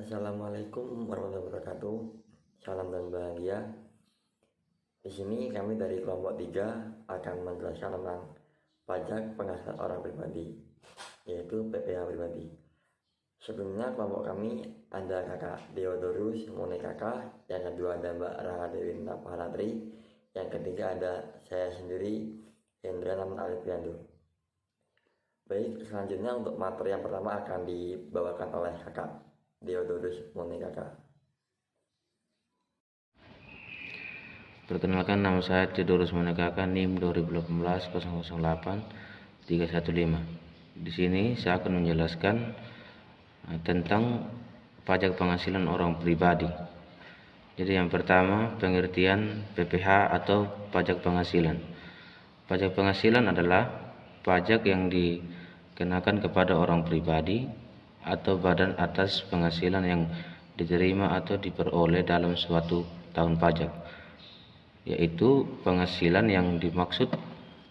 Assalamualaikum warahmatullahi wabarakatuh. Salam dan bahagia. Di sini kami dari kelompok 3 akan menjelaskan tentang pajak penghasilan orang pribadi, yaitu PPh pribadi. Sebelumnya kelompok kami ada kakak Deodorus Mone Kakak, yang kedua ada Mbak Rara Dewi Naparatri, yang ketiga ada saya sendiri Hendra Naman Alifiando. Baik, selanjutnya untuk materi yang pertama akan dibawakan oleh kakak Deodorus Mone Kakak. Perkenalkan, nama saya Theodorus Mone Kakak, NIM 2018-008-315. Di sini saya akan menjelaskan tentang pajak penghasilan orang pribadi. Jadi yang pertama, pengertian PPh atau pajak penghasilan. Pajak penghasilan adalah pajak yang dikenakan kepada orang pribadi atau badan atas penghasilan yang diterima atau diperoleh dalam suatu tahun pajak, yaitu penghasilan yang dimaksud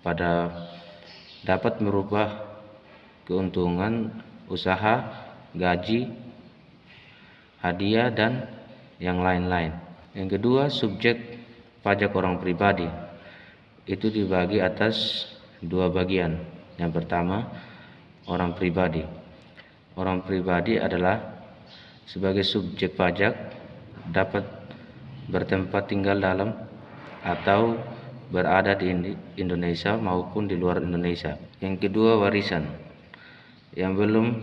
pada dapat merubah keuntungan usaha, gaji, hadiah, dan yang lain-lain. Yang kedua, subjek pajak orang pribadi itu dibagi atas dua bagian. Yang pertama, orang pribadi. Orang pribadi adalah sebagai subjek pajak dapat bertempat tinggal dalam atau berada di Indonesia maupun di luar Indonesia. Yang kedua, warisan yang belum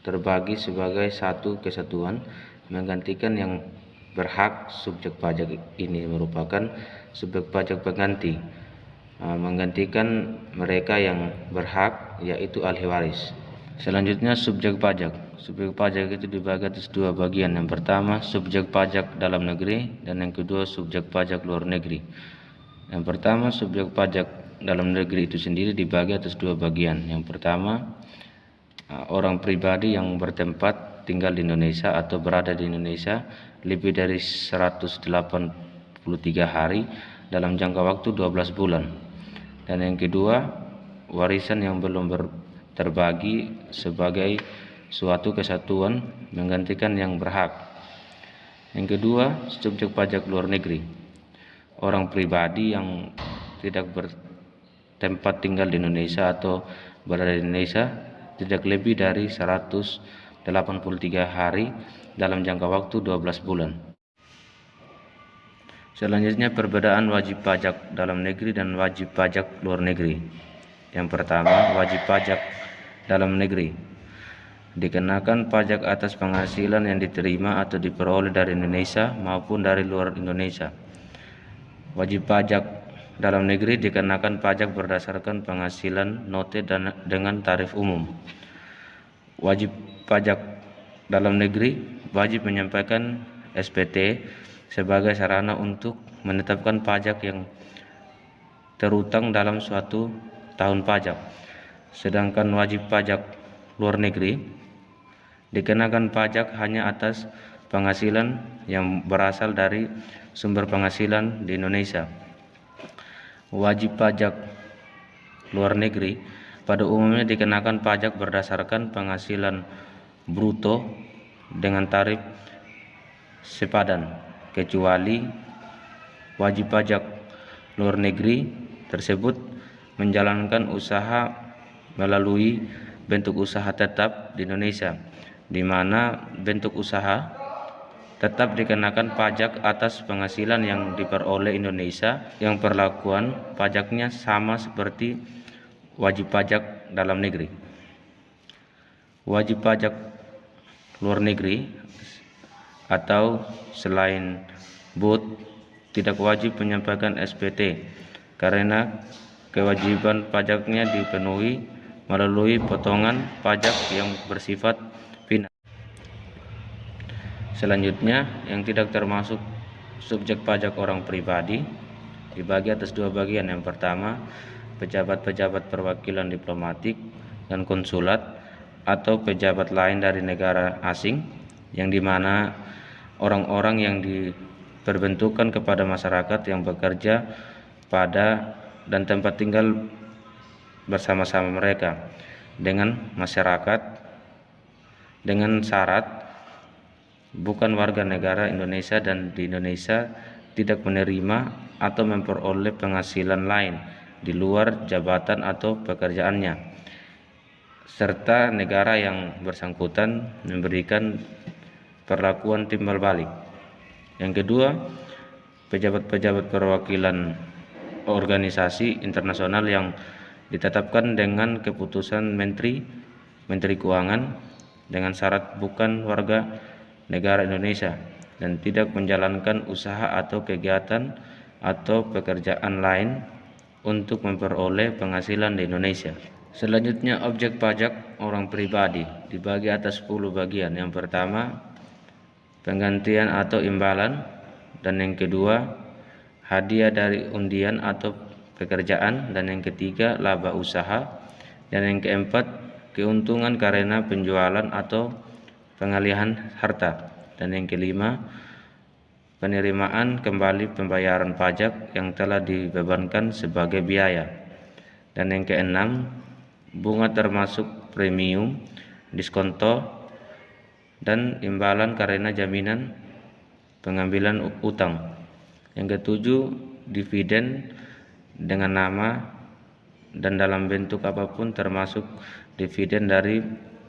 terbagi sebagai satu kesatuan menggantikan yang berhak. Subjek pajak ini merupakan subjek pajak pengganti, menggantikan mereka yang berhak, yaitu ahli waris. Selanjutnya, subjek pajak. Subjek pajak itu dibagi atas dua bagian. Yang pertama, subjek pajak dalam negeri, dan yang kedua, subjek pajak luar negeri. Yang pertama, subjek pajak dalam negeri itu sendiri dibagi atas dua bagian. Yang pertama, orang pribadi yang bertempat tinggal di Indonesia atau berada di Indonesia lebih dari 183 hari dalam jangka waktu 12 bulan. Dan yang kedua, warisan yang belum terbagi sebagai suatu kesatuan menggantikan yang berhak. Yang kedua, subjek pajak luar negeri. Orang pribadi yang tidak bertempat tinggal di Indonesia atau berada di Indonesia tidak lebih dari 183 hari dalam jangka waktu 12 bulan. Selanjutnya, perbedaan wajib pajak dalam negeri dan wajib pajak luar negeri. Yang pertama, wajib pajak dalam negeri. Dikenakan pajak atas penghasilan yang diterima atau diperoleh dari Indonesia maupun dari luar Indonesia. Wajib pajak dalam negeri dikenakan pajak berdasarkan penghasilan note dan dengan tarif umum. Wajib pajak dalam negeri wajib menyampaikan SPT sebagai sarana untuk menetapkan pajak yang terutang dalam suatu tahun pajak. Sedangkan wajib pajak luar negeri dikenakan pajak hanya atas penghasilan yang berasal dari sumber penghasilan di Indonesia. Wajib pajak luar negeri pada umumnya dikenakan pajak berdasarkan penghasilan bruto dengan tarif sepadan, kecuali wajib pajak luar negeri tersebut menjalankan usaha melalui bentuk usaha tetap di Indonesia, di mana bentuk usaha tetap dikenakan pajak atas penghasilan yang diperoleh Indonesia, yang perlakuan pajaknya sama seperti wajib pajak dalam negeri. Wajib pajak luar negeri atau selain BUT tidak wajib menyampaikan SPT karena kewajiban pajaknya dipenuhi melalui potongan pajak yang bersifat final. Selanjutnya, yang tidak termasuk subjek pajak orang pribadi dibagi atas dua bagian. Yang pertama, pejabat-pejabat perwakilan diplomatik dan konsulat atau pejabat lain dari negara asing, yang dimana orang-orang yang diperbentukan kepada masyarakat yang bekerja pada dan tempat tinggal bersama-sama mereka dengan masyarakat dengan syarat bukan warga negara Indonesia dan di Indonesia tidak menerima atau memperoleh penghasilan lain di luar jabatan atau pekerjaannya, serta negara yang bersangkutan memberikan perlakuan timbal balik. Yang kedua, pejabat-pejabat perwakilan organisasi internasional yang ditetapkan dengan keputusan Menteri Keuangan dengan syarat bukan warga negara Indonesia dan tidak menjalankan usaha atau kegiatan atau pekerjaan lain untuk memperoleh penghasilan di Indonesia. Selanjutnya, objek pajak orang pribadi dibagi atas 10 bagian. Yang pertama, penggantian atau imbalan, dan yang kedua, hadiah dari undian atau pekerjaan, dan yang ketiga, laba usaha, dan yang keempat, keuntungan karena penjualan atau pengalihan harta, dan yang kelima, penerimaan kembali pembayaran pajak yang telah dibebankan sebagai biaya, dan yang keenam, bunga termasuk premium, diskonto, dan imbalan karena jaminan pengambilan utang. Yang ketujuh, dividen dengan nama dan dalam bentuk apapun termasuk dividen dari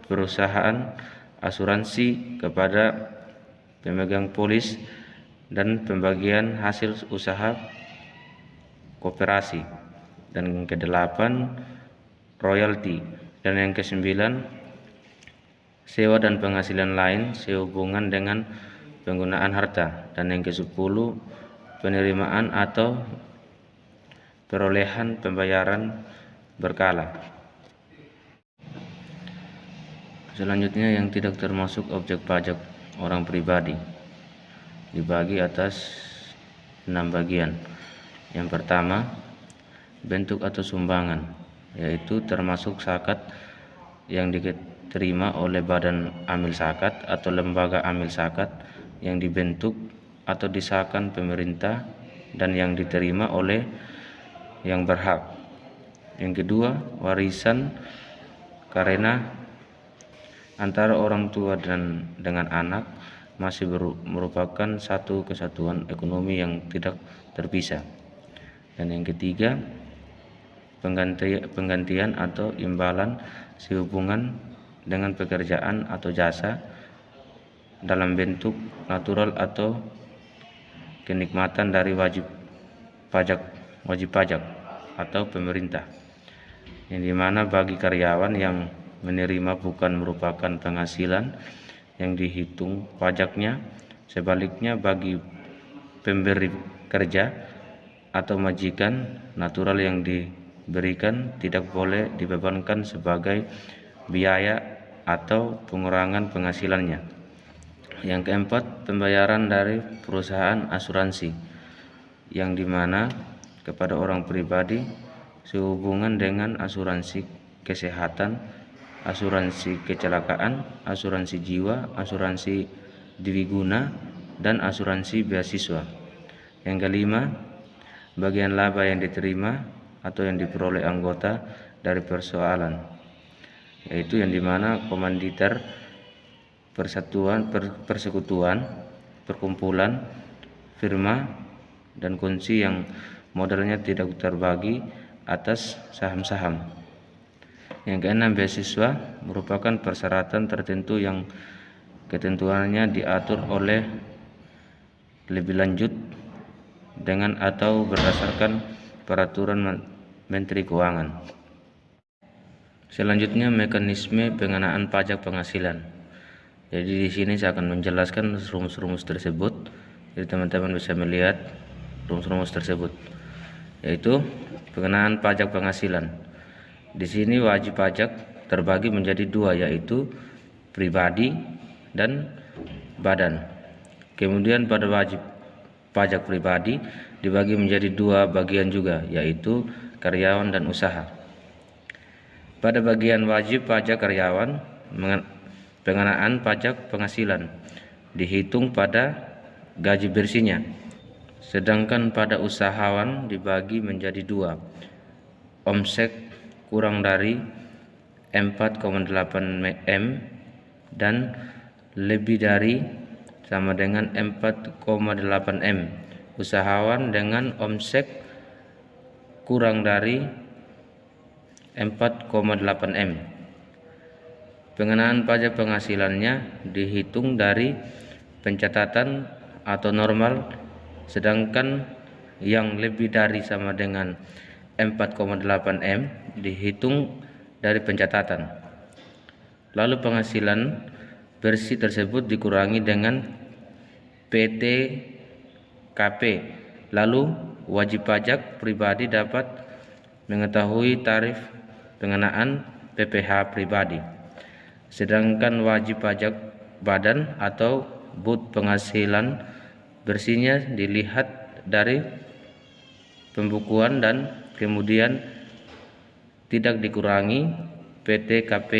perusahaan asuransi kepada pemegang polis dan pembagian hasil usaha koperasi. Dan yang kedelapan, royalti. Dan yang kesembilan, sewa dan penghasilan lain sehubungan dengan penggunaan harta. Dan yang kesepuluh, penerimaan atau perolehan pembayaran berkala. Selanjutnya, yang tidak termasuk objek pajak orang pribadi dibagi atas 6 bagian. Yang pertama, bentuk atau sumbangan, yaitu termasuk zakat yang diterima oleh badan amil zakat atau lembaga amil zakat yang dibentuk atau disahkan pemerintah dan yang diterima oleh yang berhak. Yang kedua, warisan karena antara orang tua dan dengan anak masih merupakan satu kesatuan ekonomi yang tidak terpisah. Dan yang ketiga, penggantian atau imbalan sehubungan dengan pekerjaan atau jasa dalam bentuk natural atau kenikmatan dari wajib pajak atau pemerintah, yang dimana bagi karyawan yang menerima bukan merupakan penghasilan yang dihitung pajaknya. Sebaliknya, bagi pemberi kerja atau majikan, natural yang diberikan tidak boleh dibebankan sebagai biaya atau pengurangan penghasilannya. Yang keempat, pembayaran dari perusahaan asuransi, yang dimana kepada orang pribadi sehubungan dengan asuransi kesehatan, asuransi kecelakaan, asuransi jiwa, asuransi dwiguna, dan asuransi beasiswa. Yang kelima, bagian laba yang diterima atau yang diperoleh anggota dari persoalan, yaitu yang dimana komanditer, persekutuan, perkumpulan, firma, dan kunci yang modalnya tidak terbagi atas saham-saham. Yang keenam, beasiswa merupakan persyaratan tertentu yang ketentuannya diatur oleh lebih lanjut dengan atau berdasarkan peraturan Menteri Keuangan. Selanjutnya, mekanisme pengenaan pajak penghasilan. Jadi di sini saya akan menjelaskan rumus-rumus tersebut. Jadi teman-teman bisa melihat rumus-rumus tersebut, yaitu pengenaan pajak penghasilan. Di sini wajib pajak terbagi menjadi dua, yaitu pribadi dan badan. Kemudian pada wajib pajak pribadi dibagi menjadi dua bagian juga, yaitu karyawan dan usaha. Pada bagian wajib pajak karyawan, pengenaan pajak penghasilan dihitung pada gaji bersihnya, sedangkan pada usahawan dibagi menjadi dua, omset kurang dari 4,8 M dan lebih dari sama dengan 4,8 M. Usahawan dengan omset kurang dari 4,8 M. Pengenaan pajak penghasilannya dihitung dari pencatatan atau normal, sedangkan yang lebih dari sama dengan 4,8 M dihitung dari pencatatan. Lalu penghasilan bersih tersebut dikurangi dengan PTKP. Lalu wajib pajak pribadi dapat mengetahui tarif pengenaan PPh pribadi. Sedangkan wajib pajak badan atau but penghasilan bersihnya dilihat dari pembukuan dan kemudian tidak dikurangi PTKP,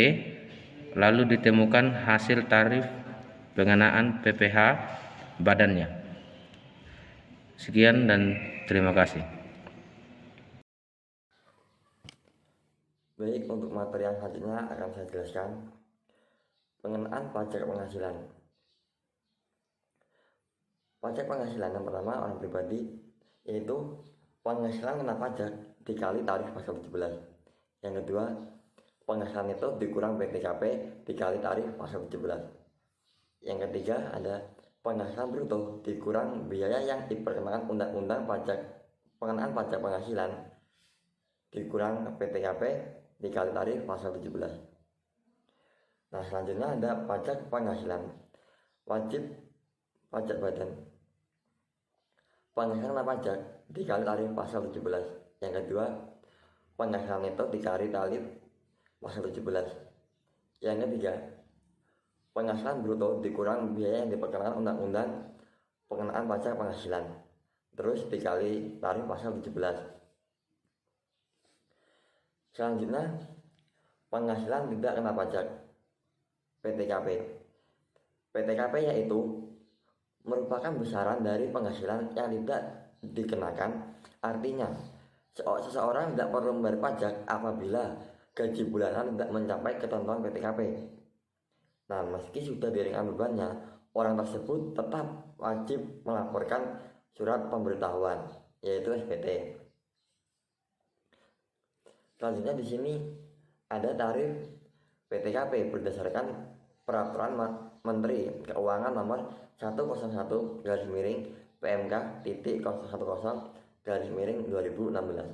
lalu ditemukan hasil tarif pengenaan PPh badannya. Sekian dan terima kasih. Baik, untuk materi yang selanjutnya akan saya jelaskan pengenaan pajak penghasilan. Pajak penghasilan yang pertama orang pribadi yaitu penghasilan kena pajak dikali tarif pasal 17. Yang kedua, penghasilan itu dikurang PTKP dikali tarif pasal 17. Yang ketiga ada penghasilan bruto dikurang biaya yang diperkenakan undang-undang pajak pengenaan pajak penghasilan dikurang PTKP dikali tarif pasal 17. Nah, selanjutnya ada pajak penghasilan wajib pajak badan. Penghasilan kena pajak dikali tarif pasal 17. Yang kedua, penghasilan itu dikali tarif pasal 17. Yang ketiga, penghasilan bruto dikurang biaya yang diperkenakan undang-undang pengenaan pajak penghasilan terus dikali tarif pasal 17. Selanjutnya, penghasilan tidak kena pajak PTKP. PTKP yaitu merupakan besaran dari penghasilan yang tidak dikenakan. Artinya, seseorang tidak perlu membayar pajak apabila gaji bulanan tidak mencapai ketentuan PTKP. Nah, meski sudah diringan bebannya, orang tersebut tetap wajib melaporkan surat pemberitahuan, yaitu SPT. Selanjutnya di sini ada tarif PTKP berdasarkan Peraturan Menteri Keuangan Nomor 101/PMK.010/2016.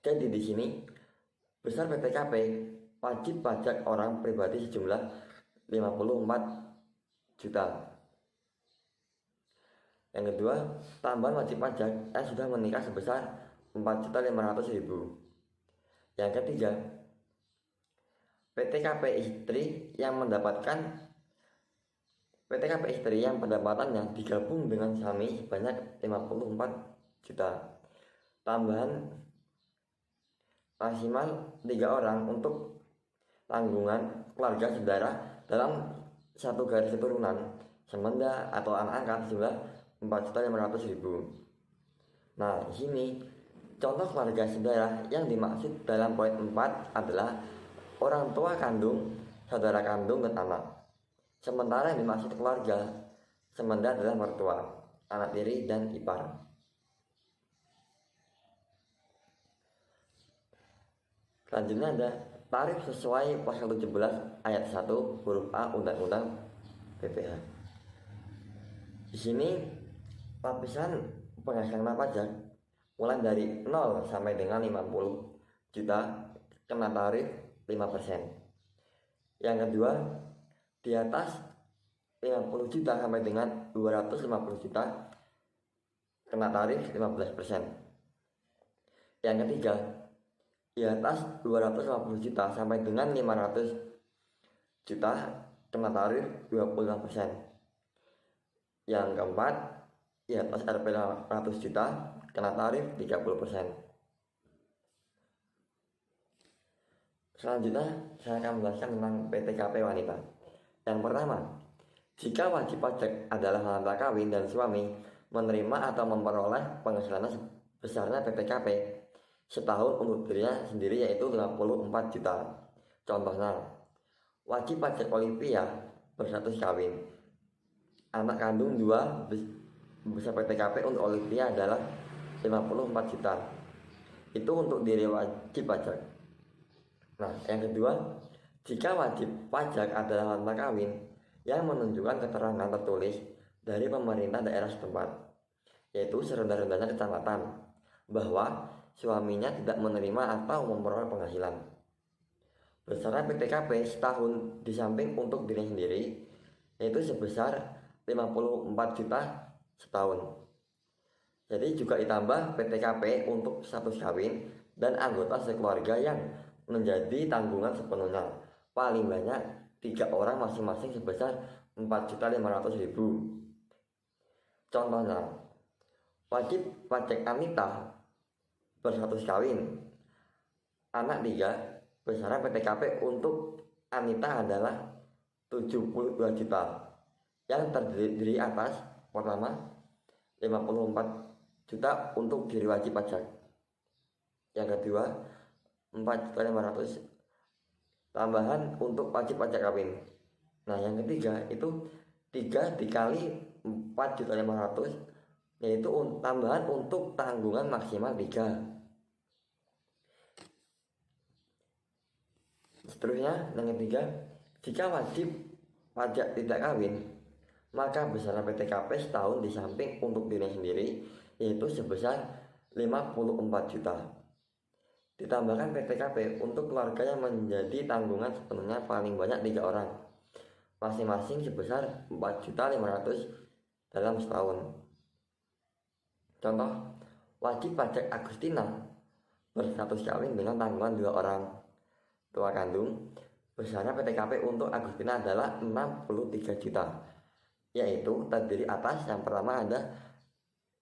Jadi di sini besar PTKP wajib pajak orang pribadi sejumlah 54 juta. Yang kedua, tambahan wajib pajak yang sudah menikah sebesar 4.500.000. Yang ketiga, PTKP istri yang pendapatannya digabung dengan suami sebanyak 54 juta. Tambahan maksimal 3 orang untuk tanggungan keluarga saudara dalam satu garis keturunan, semenda atau anak angkat sejumlah 4.500.000. Nah, di sini contoh keluarga saudara yang dimaksud dalam poin 4 adalah orang tua kandung, saudara kandung, dan anak. Sementara yang dimaksud keluarga semenda adalah mertua, anak tiri, dan ipar. Selanjutnya ada tarif sesuai pasal 17 ayat 1 huruf A Undang-Undang PPh. Di sini lapisan penghasilan pajak mulai dari 0 sampai dengan 50 juta kena tarif 5%. Yang kedua, di atas 50 juta sampai dengan 250 juta kena tarif 15%. Yang ketiga, di atas 250 juta sampai dengan 500 juta kena tarif 25%. Yang keempat, di atas Rp 100 juta kena tarif 30%. Selanjutnya saya akan menjelaskan tentang PTKP wanita. Yang pertama, jika wajib pajak adalah wanita kawin dan suami menerima atau memperoleh penghasilan besarnya PTKP setahun untuk dirinya sendiri yaitu 54 juta. Contohnya, wajib pajak Olivia berstatus kawin anak kandung 2 besar PTKP untuk Olivia adalah 54 juta. Itu untuk diri wajib pajak. Nah, yang kedua, jika wajib pajak adalah akta kawin yang menunjukkan keterangan tertulis dari pemerintah daerah setempat, yaitu serendah-rendahnya kecamatan, bahwa suaminya tidak menerima atau memperoleh penghasilan. Besaran PTKP setahun di samping untuk diri sendiri, yaitu sebesar 54 juta setahun. Jadi juga ditambah PTKP untuk status kawin dan anggota sekeluarga yang menjadi tanggungan sepenuhnya, paling banyak 3 orang masing-masing sebesar 4.500.000. Contohnya, wajib pajak Anita berstatus kawin anak 3, besaran PTKP untuk Anita adalah 72 juta, yang terdiri atas pertama 54 juta untuk diri wajib pajak, yang kedua 4.500 tambahan untuk wajib pajak kawin. Nah, yang ketiga itu 3 dikali 4.500, yaitu tambahan untuk tanggungan maksimal 3. Seterusnya, yang ketiga, jika wajib pajak tidak kawin, maka besaran PTKP setahun di samping untuk diri sendiri, yaitu sebesar 54 juta. Ditambahkan PTKP untuk keluarga yang menjadi tanggungan sepenuhnya paling banyak 3 orang, masing-masing sebesar 4.500.000 dalam setahun. Contoh, wajib pajak Agustina berstatus kawin dengan tanggungan 2 orang tua kandung, besaran PTKP untuk Agustina adalah 63 juta, yaitu terdiri atas yang pertama ada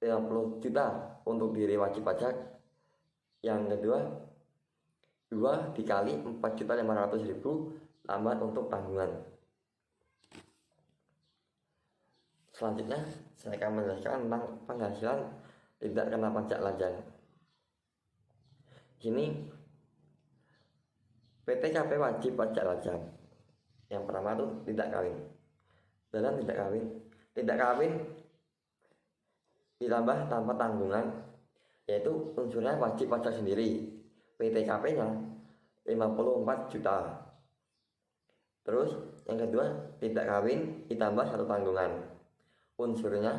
50 juta untuk diri wajib pajak, yang kedua 2 dikali 4.500.000 tambahan untuk tanggungan. Selanjutnya saya akan menjelaskan tentang penghasilan tidak kena pajak lajang. Sini PTKP wajib pajak lajang. Yang pertama itu tidak kawin. Dalam tidak kawin ditambah tanpa tanggungan, yaitu unsurnya wajib pajak sendiri. PTKP-nya 54 juta. Terus yang kedua tidak kawin ditambah 1 tanggungan. Unsurnya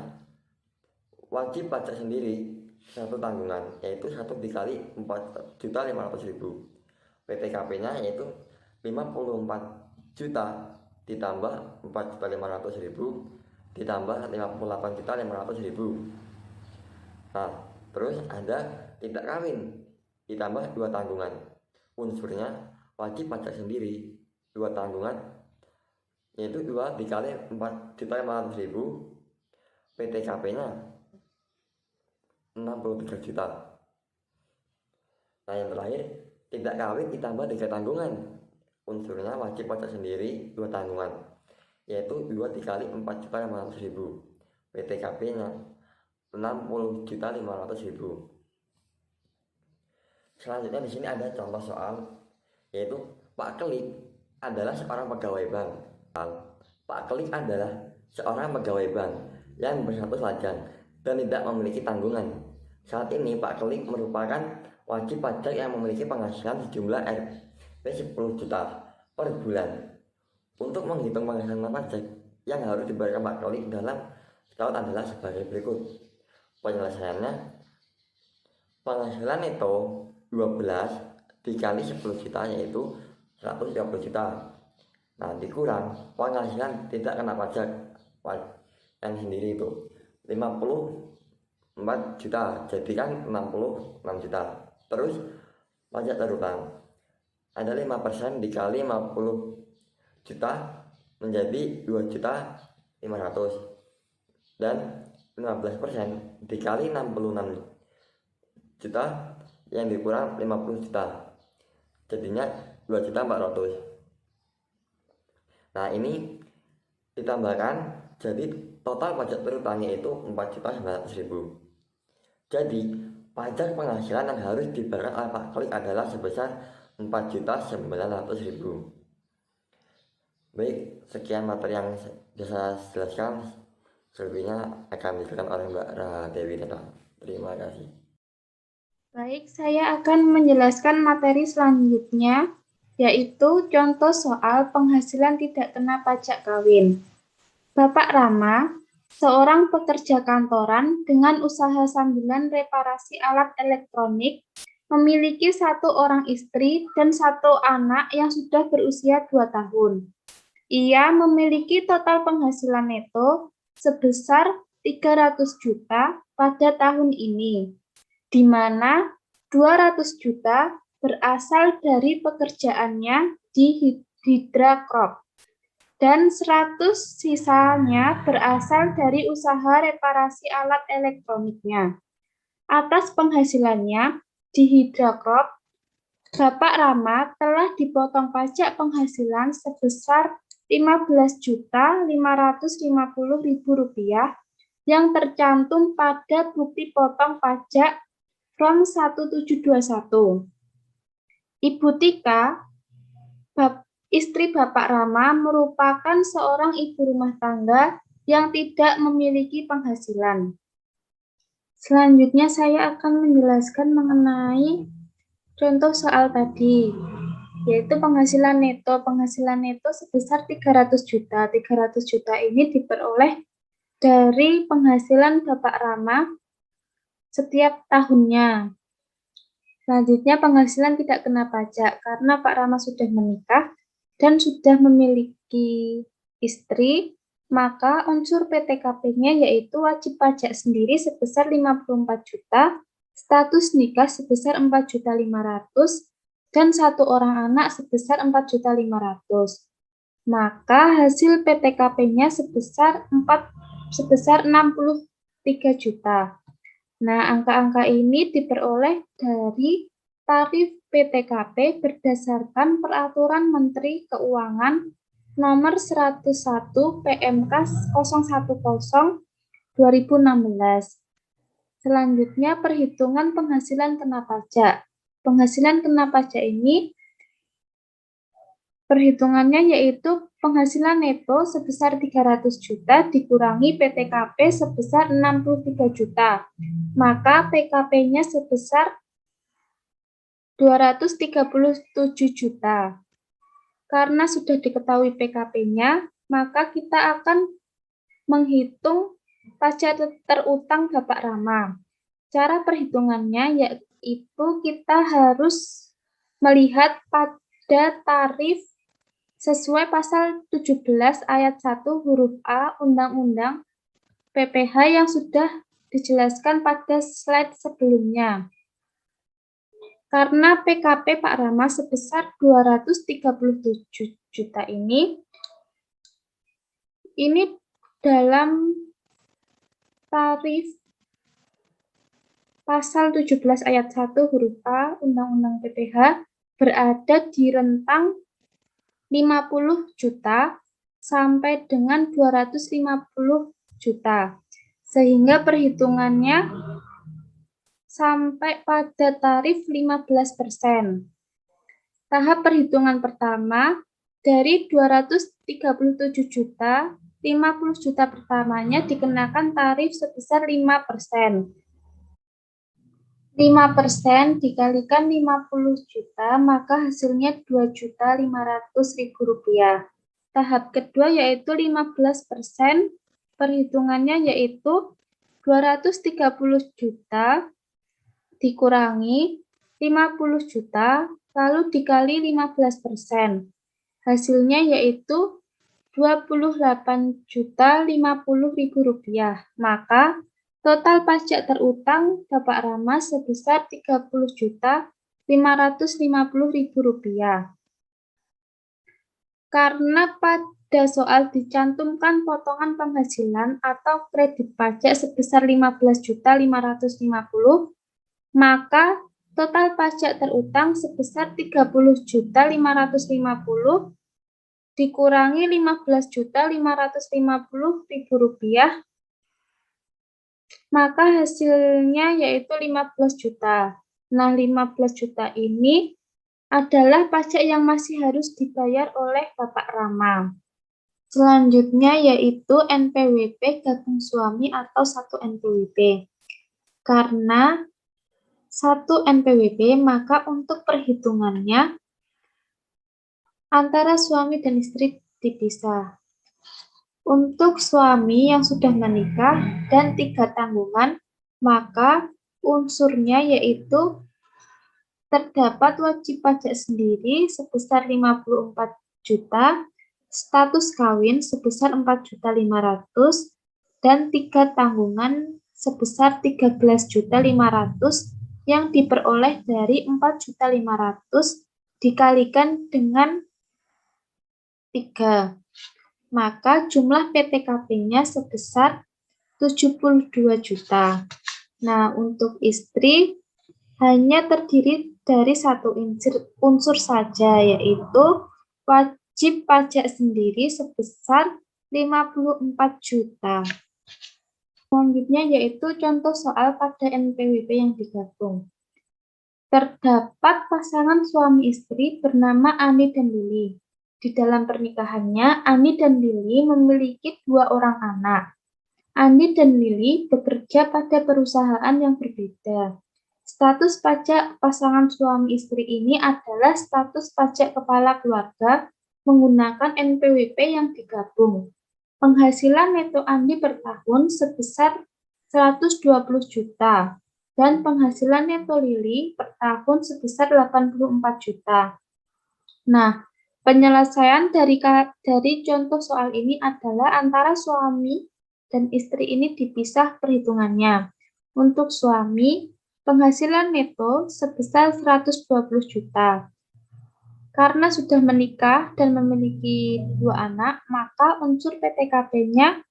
wajib pajak sendiri 1 tanggungan, yaitu 1 dikali 4.500.000. PTKP-nya yaitu 54 juta ditambah 4.500.000 ditambah 58.500.000. Nah, terus ada tidak kawin ditambah 2 tanggungan. Unsurnya wajib pajak sendiri 2 tanggungan, yaitu 2 dikali 4.500.000. PTKP-nya 63 juta. Nah, yang terakhir tidak kawin ditambah 3 tanggungan. Unsurnya wajib pajak sendiri 2 tanggungan, yaitu 2 dikali 4.500.000. PTKP-nya 60.500.000. Selanjutnya di sini ada contoh soal, yaitu Pak Kelik adalah seorang pegawai bank. Pak Kelik adalah seorang pegawai bank yang berstatus lajang dan tidak memiliki tanggungan. Saat ini Pak Kelik merupakan wajib pajak yang memiliki penghasilan sejumlah Rp10 juta per bulan. Untuk menghitung penghasilan pajak yang harus dibayarkan Pak Kelik dalam setahun adalah sebagai berikut. Penyelesaiannya, penghasilan neto 12 dikali 10 juta yaitu 130 juta. Nah, dikurang penghasilan tidak kena pajak yang sendiri itu 54 juta, jadi kan 66 juta. Terus pajak terutang ada 5% dikali 50 juta menjadi 2.500.000, dan 15% dikali 66 juta yang dikurang 50 juta, jadinya 2.400.000. Nah, ini ditambahkan jadi total pajak terutangnya itu 4.900.000. Jadi pajak penghasilan yang harus dibayarkan oleh Pak Kelik adalah sebesar 4.900.000. Baik, sekian materi yang bisa saya jelaskan. Selebihnya akan dijelaskan oleh Mbak Dewi Neta. Terima kasih. Baik, saya akan menjelaskan materi selanjutnya, yaitu contoh soal penghasilan tidak kena pajak kawin. Bapak Rama, seorang pekerja kantoran dengan usaha sambilan reparasi alat elektronik, memiliki 1 orang istri dan 1 anak yang sudah berusia 2 tahun. Ia memiliki total penghasilan neto sebesar 300 juta pada tahun ini, di mana 200 juta berasal dari pekerjaannya di Hydra Crop dan 100 sisanya berasal dari usaha reparasi alat elektroniknya. Atas penghasilannya di Hydra Crop, Bapak Rama telah dipotong pajak penghasilan sebesar Rp15.550.000 yang tercantum pada bukti potong pajak Form 1721. Ibu Tika, istri Bapak Rama, merupakan seorang ibu rumah tangga yang tidak memiliki penghasilan. Selanjutnya saya akan menjelaskan mengenai contoh soal tadi, yaitu penghasilan neto. Penghasilan neto sebesar 300 juta. 300 juta ini diperoleh dari penghasilan Bapak Rama setiap tahunnya. Selanjutnya, penghasilan tidak kena pajak karena Pak Rama sudah menikah dan sudah memiliki istri, maka unsur PTKP-nya yaitu wajib pajak sendiri sebesar 54 juta, status nikah sebesar 4.500.000, dan 1 orang anak sebesar 4.500.000. Maka hasil PTKP-nya sebesar 63 juta. Nah, angka-angka ini diperoleh dari tarif PTKP berdasarkan Peraturan Menteri Keuangan Nomor 101 PMK 010 2016. Selanjutnya, perhitungan penghasilan kena pajak. Penghasilan kena pajak ini perhitungannya yaitu penghasilan neto sebesar 300 juta dikurangi PTKP sebesar 63 juta. Maka PKP-nya sebesar 237 juta. Karena sudah diketahui PKP-nya, maka kita akan menghitung pajak terutang Bapak Rama. Cara perhitungannya yaitu kita harus melihat pada tarif sesuai pasal 17 ayat 1 huruf A Undang-Undang PPH yang sudah dijelaskan pada slide sebelumnya. Karena PKP Pak Rama sebesar 237 juta ini dalam tarif pasal 17 ayat 1 huruf A Undang-Undang PPH berada di rentang 50 juta sampai dengan 250 juta. Sehingga perhitungannya sampai pada tarif 15%. Tahap perhitungan pertama, dari 237 juta, 50 juta pertamanya dikenakan tarif sebesar 5%. 5% dikalikan 50 juta, maka hasilnya Rp2.500.000. Tahap kedua yaitu 15%, perhitungannya yaitu 230 juta dikurangi 50 juta, lalu dikali 15%. Hasilnya yaitu Rp28.050.000. Maka total pajak terutang Bapak Rama sebesar Rp30.550.000. Karena pada soal dicantumkan potongan penghasilan atau kredit pajak sebesar Rp15.550.000, maka total pajak terutang sebesar Rp30.550.000 dikurangi Rp15.550.000, maka hasilnya yaitu 15 juta. Nah, 15 juta ini adalah pajak yang masih harus dibayar oleh Bapak Rama. Selanjutnya yaitu NPWP gabung suami atau satu NPWP. Karena satu NPWP, maka untuk perhitungannya antara suami dan istri dipisah. Untuk suami yang sudah menikah dan 3 tanggungan, maka unsurnya yaitu terdapat wajib pajak sendiri sebesar 54 juta, status kawin sebesar 4.500.000, dan 3 tanggungan sebesar 13.500.000 yang diperoleh dari 4.500.000 dikalikan dengan 3. Maka jumlah PTKP-nya sebesar 72 juta. Nah, untuk istri hanya terdiri dari satu unsur saja, yaitu wajib pajak sendiri sebesar 54 juta. Selanjutnya yaitu contoh soal pada NPWP yang digabung. Terdapat pasangan suami istri bernama Ani dan Lili. Di dalam pernikahannya, Ani dan Lili memiliki 2 orang anak. Ani dan Lili bekerja pada perusahaan yang berbeda. Status pajak pasangan suami istri ini adalah status pajak kepala keluarga menggunakan NPWP yang digabung. Penghasilan neto Ani per tahun sebesar 120 juta dan penghasilan neto Lili per tahun sebesar 84 juta. Nah, penyelesaian dari contoh soal ini adalah antara suami dan istri ini dipisah perhitungannya. Untuk suami, penghasilan neto sebesar 120 juta. Karena sudah menikah dan memiliki 2 anak, maka unsur PTKP-nya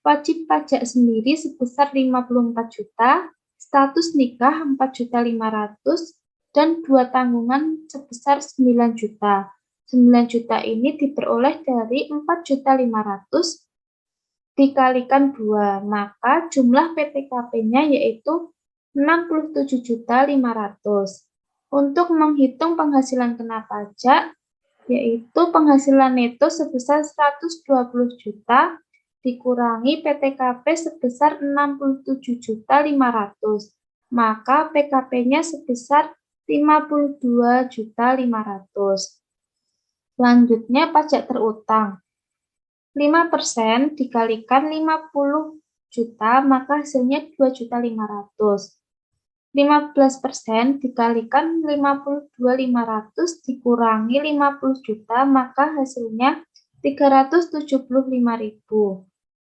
wajib pajak sendiri sebesar 54 juta, status nikah 4.500.000, dan 2 tanggungan sebesar 9 juta. 9 juta ini diperoleh dari 4.500.000 dikalikan 2, maka jumlah PTKP-nya yaitu 67.500.000. Untuk menghitung penghasilan kena pajak, yaitu penghasilan neto sebesar 120 juta dikurangi PTKP sebesar 67.500.000, maka PKP-nya sebesar 52.500.000. Selanjutnya pajak terutang. 5% dikalikan 50 juta, maka hasilnya 2.500.000. 15% dikalikan 52.500 dikurangi 50 juta, maka hasilnya 375.000.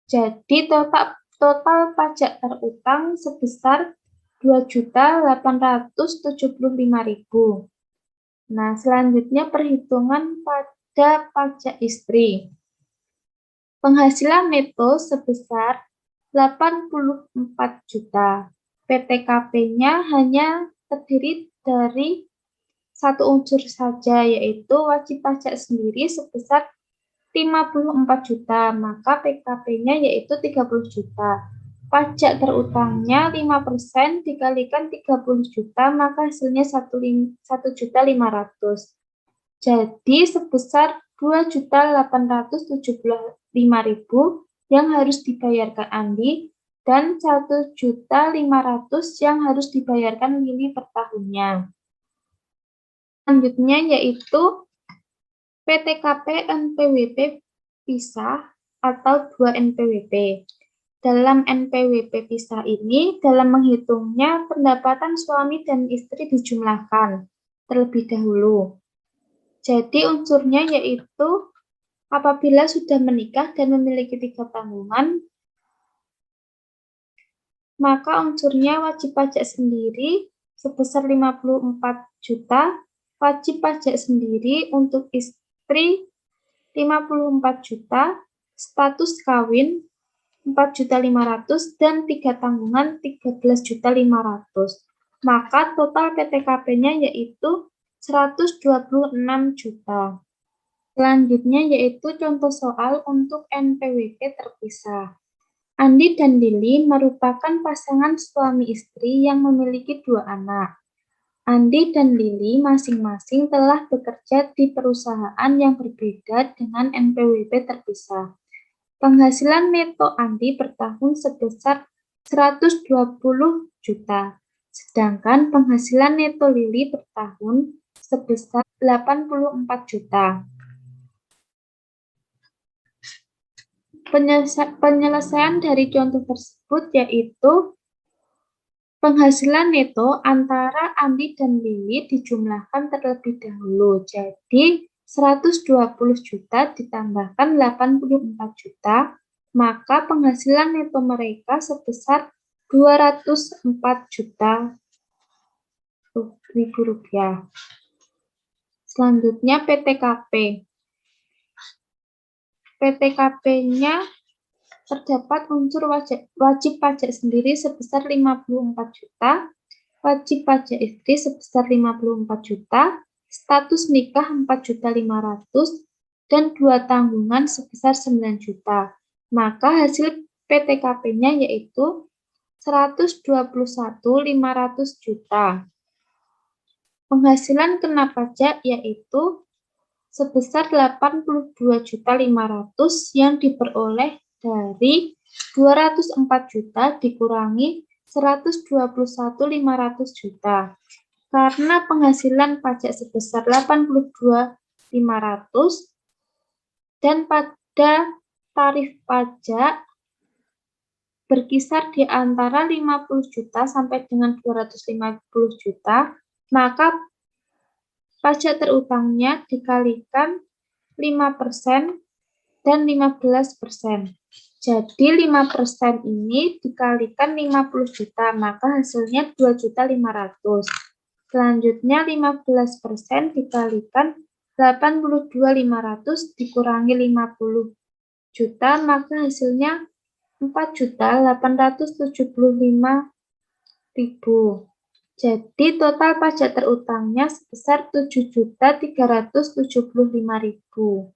Jadi total pajak terutang sebesar 2.875.000. Nah, selanjutnya perhitungan pada pajak istri. Penghasilan neto sebesar 84 juta. PTKP-nya hanya terdiri dari satu unsur saja, yaitu wajib pajak sendiri sebesar 54 juta, maka PKP-nya yaitu 30 juta. Pajak terutangnya 5% dikalikan 30 juta, maka hasilnya 1.500.000. Jadi sebesar 2.875.000 yang harus dibayarkan Andi dan 1.500.000 yang harus dibayarkan Lili per tahunnya. Selanjutnya yaitu PTKP NPWP pisah atau 2 NPWP. Dalam NPWP pisah ini, dalam menghitungnya pendapatan suami dan istri dijumlahkan terlebih dahulu. Jadi unsurnya yaitu apabila sudah menikah dan memiliki 3 tanggungan, maka unsurnya wajib pajak sendiri sebesar 54 juta, wajib pajak sendiri untuk istri 54 juta, status kawin 4.500.000 dan 3 tanggungan 13.500.000. Maka total PTKP-nya yaitu 126 juta. Selanjutnya yaitu contoh soal untuk NPWP terpisah. Andi dan Lili merupakan pasangan suami istri yang memiliki 2 anak. Andi dan Lili masing-masing telah bekerja di perusahaan yang berbeda dengan NPWP terpisah. Penghasilan neto Andi per tahun sebesar 120 juta, sedangkan penghasilan neto Lili per tahun sebesar 84 juta. Penyelesaian dari contoh tersebut yaitu penghasilan neto antara Andi dan Lili dijumlahkan terlebih dahulu. Jadi, 120 juta ditambahkan 84 juta, maka penghasilan neto mereka sebesar 204 juta rupiah. Selanjutnya PTKP. PTKP-nya terdapat unsur wajib pajak sendiri sebesar 54 juta, wajib pajak istri sebesar 54 juta, status nikah 4.500.000, dan 2 tanggungan sebesar 9 juta. Maka hasil PTKP-nya yaitu 121.500 juta. Penghasilan kena pajak yaitu sebesar 82.500.000 yang diperoleh dari 204 juta dikurangi 121.500 juta. Karena penghasilan pajak sebesar 82.500 dan pada tarif pajak berkisar di antara 50 juta sampai dengan 250 juta, maka pajak terutangnya dikalikan 5% dan 15%. Jadi 5% ini dikalikan 50 juta, maka hasilnya 2.500.000. Selanjutnya 15% dikalikan 82.500 dikurangi 50 juta, maka hasilnya 4.875.000. Jadi total pajak terutangnya sebesar 7.375.000.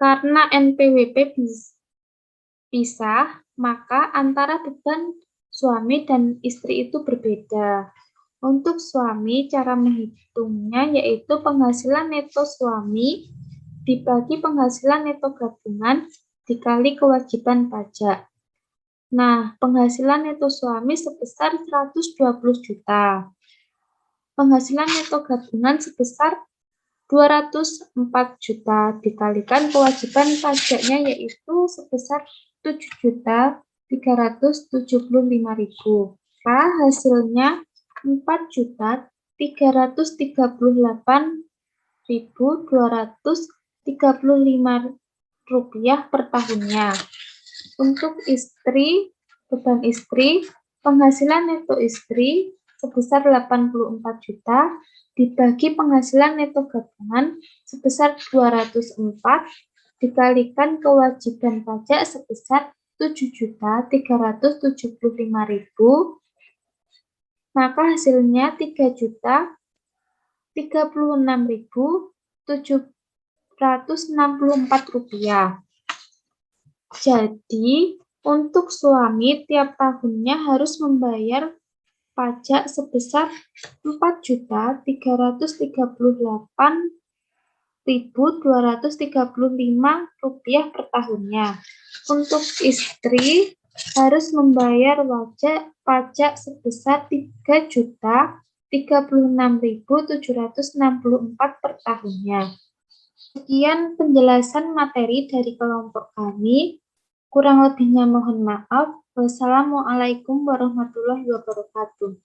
Karena NPWP pisah, maka antara beban suami dan istri itu berbeda. Untuk suami, cara menghitungnya yaitu penghasilan neto suami dibagi penghasilan neto gabungan dikali kewajiban pajak. Nah, penghasilan neto suami sebesar 120 juta. Penghasilan neto gabungan sebesar 204 juta dikalikan kewajiban pajaknya yaitu sebesar 7.375.000. Hasilnya 4.388.235 rupiah per tahunnya. Untuk istri, beban istri, penghasilan neto istri sebesar 84 juta dibagi penghasilan neto gabungan sebesar 204 dikalikan kewajiban pajak sebesar 7.375.000, maka hasilnya 3.036.764 rupiah. Jadi, untuk suami tiap tahunnya harus membayar pajak sebesar 4.438.235 rupiah per tahunnya. Untuk istri harus membayar pajak sebesar 3.036.764 per tahunnya. Sekian penjelasan materi dari kelompok kami. Kurang lebihnya mohon maaf. Wassalamualaikum warahmatullahi wabarakatuh.